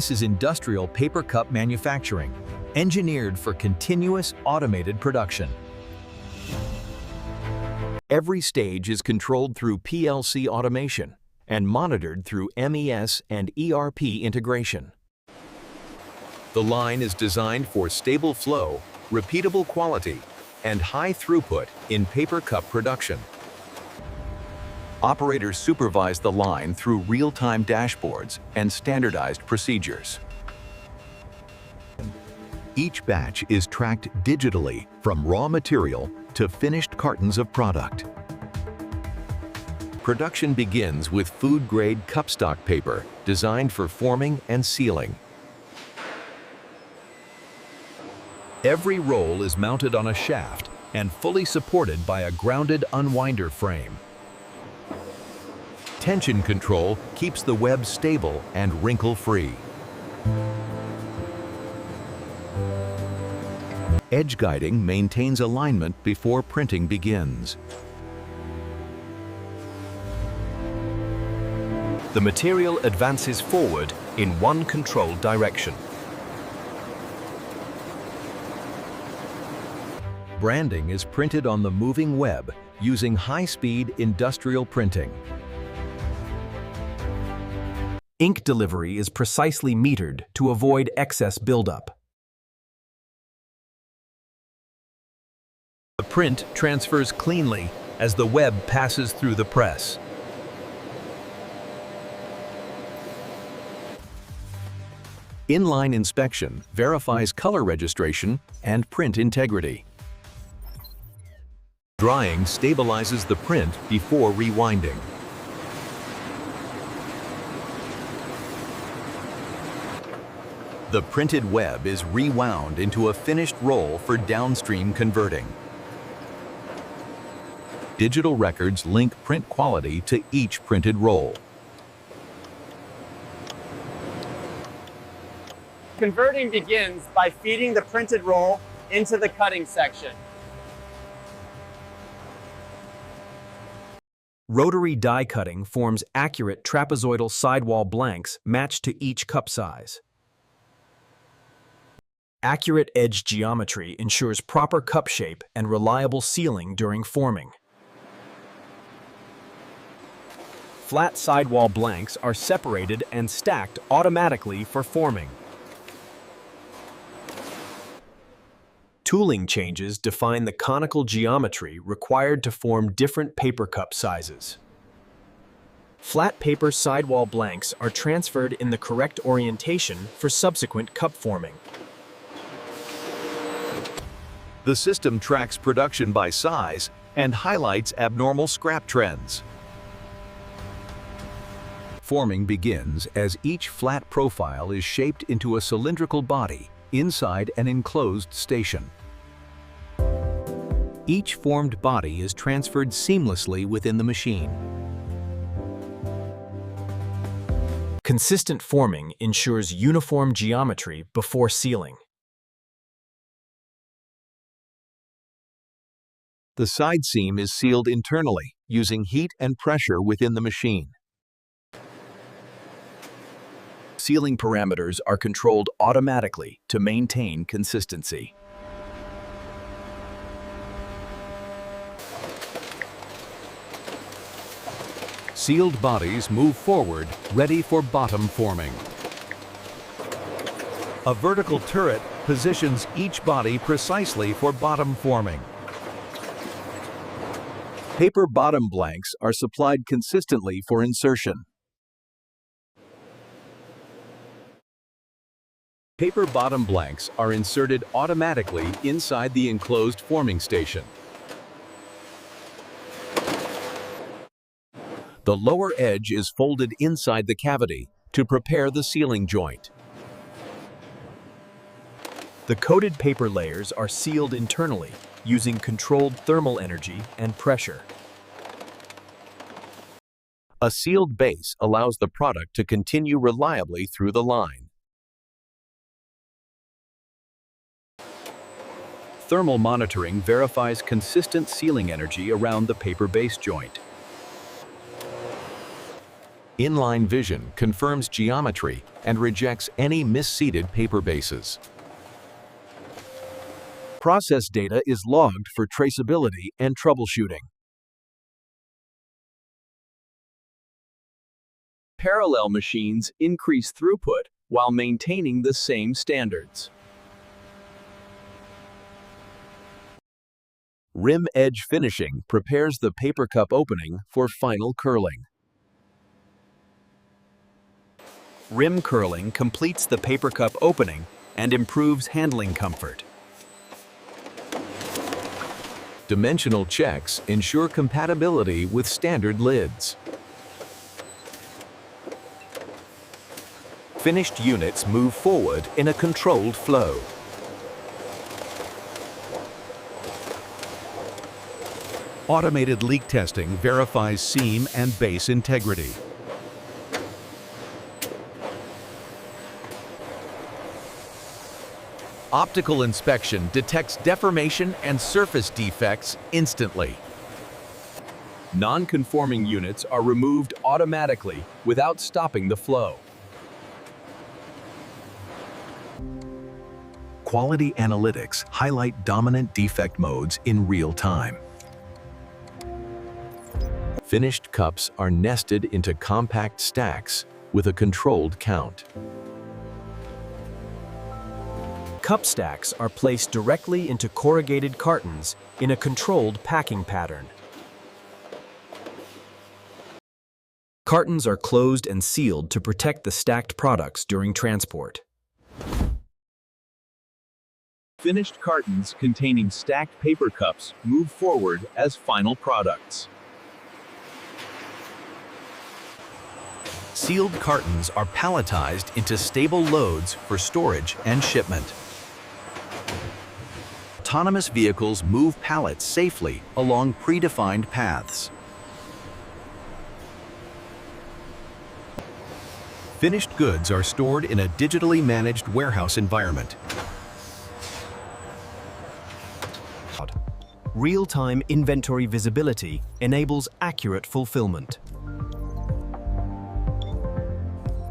This is industrial paper cup manufacturing, engineered for continuous automated production. Every stage is controlled through PLC automation and monitored through MES and ERP integration. The line is designed for stable flow, repeatable quality, and high throughput in paper cup production. Operators supervise the line through real-time dashboards and standardized procedures. Each batch is tracked digitally from raw material to finished cartons of product. Production begins with food-grade cupstock paper designed for forming and sealing. Every roll is mounted on a shaft and fully supported by a grounded unwinder frame. Tension control keeps the web stable and wrinkle-free. Edge guiding maintains alignment before printing begins. The material advances forward in one controlled direction. Branding is printed on the moving web using high-speed industrial printing. Ink delivery is precisely metered to avoid excess buildup. The print transfers cleanly as the web passes through the press. Inline inspection verifies color registration and print integrity. Drying stabilizes the print before rewinding. The printed web is rewound into a finished roll for downstream converting. Digital records link print quality to each printed roll. Converting begins by feeding the printed roll into the cutting section. Rotary die cutting forms accurate trapezoidal sidewall blanks matched to each cup size. Accurate edge geometry ensures proper cup shape and reliable sealing during forming. Flat sidewall blanks are separated and stacked automatically for forming. Tooling changes define the conical geometry required to form different paper cup sizes. Flat paper sidewall blanks are transferred in the correct orientation for subsequent cup forming. The system tracks production by size and highlights abnormal scrap trends. Forming begins as each flat profile is shaped into a cylindrical body inside an enclosed station. Each formed body is transferred seamlessly within the machine. Consistent forming ensures uniform geometry before sealing. The side seam is sealed internally using heat and pressure within the machine. Sealing parameters are controlled automatically to maintain consistency. Sealed bodies move forward, ready for bottom forming. A vertical turret positions each body precisely for bottom forming. Paper bottom blanks are supplied consistently for insertion. Paper bottom blanks are inserted automatically inside the enclosed forming station. The lower edge is folded inside the cavity to prepare the sealing joint. The coated paper layers are sealed internally using controlled thermal energy and pressure. A sealed base allows the product to continue reliably through the line. Thermal monitoring verifies consistent sealing energy around the paper base joint. Inline vision confirms geometry and rejects any misseated paper bases. Process data is logged for traceability and troubleshooting. Parallel machines increase throughput while maintaining the same standards. Rim edge finishing prepares the paper cup opening for final curling. Rim curling completes the paper cup opening and improves handling comfort. Dimensional checks ensure compatibility with standard lids. Finished units move forward in a controlled flow. Automated leak testing verifies seam and base integrity. Optical inspection detects deformation and surface defects instantly. Non-conforming units are removed automatically without stopping the flow. Quality analytics highlight dominant defect modes in real time. Finished cups are nested into compact stacks with a controlled count. Cup stacks are placed directly into corrugated cartons in a controlled packing pattern. Cartons are closed and sealed to protect the stacked products during transport. Finished cartons containing stacked paper cups move forward as final products. Sealed cartons are palletized into stable loads for storage and shipment. Autonomous vehicles move pallets safely along predefined paths. Finished goods are stored in a digitally managed warehouse environment. Real-time inventory visibility enables accurate fulfillment.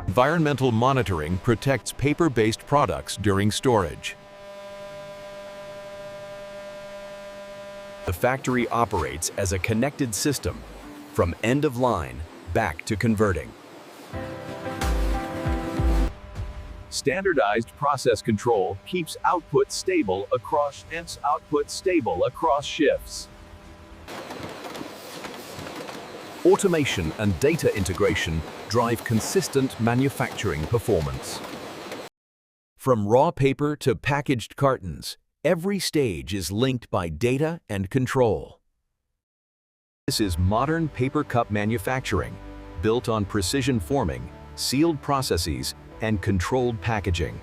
Environmental monitoring protects paper-based products during storage. The factory operates as a connected system, from end of line back to converting. Standardized process control keeps output stable across shifts. Automation and data integration drive consistent manufacturing performance. From raw paper to packaged cartons, every stage is linked by data and control. This is modern paper cup manufacturing, built on precision forming, sealed processes, and controlled packaging.